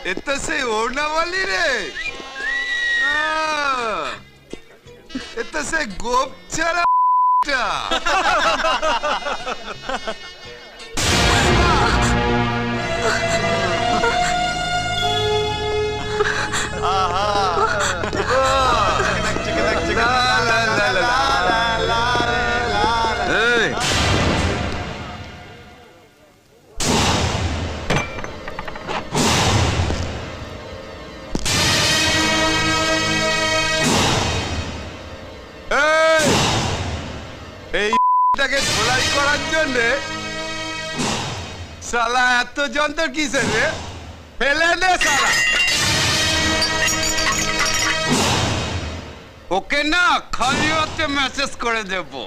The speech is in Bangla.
এটা সেই ওড়নাওয়ালি রে। এটা সেই গোপ ছাড়া। এইটাকে ধোলাই করার জন্য শালা এত যন্ত্র কিসের রে? ফেলে দে শালা। ওকে না খালি হাতে মেসেজ করে দেবো।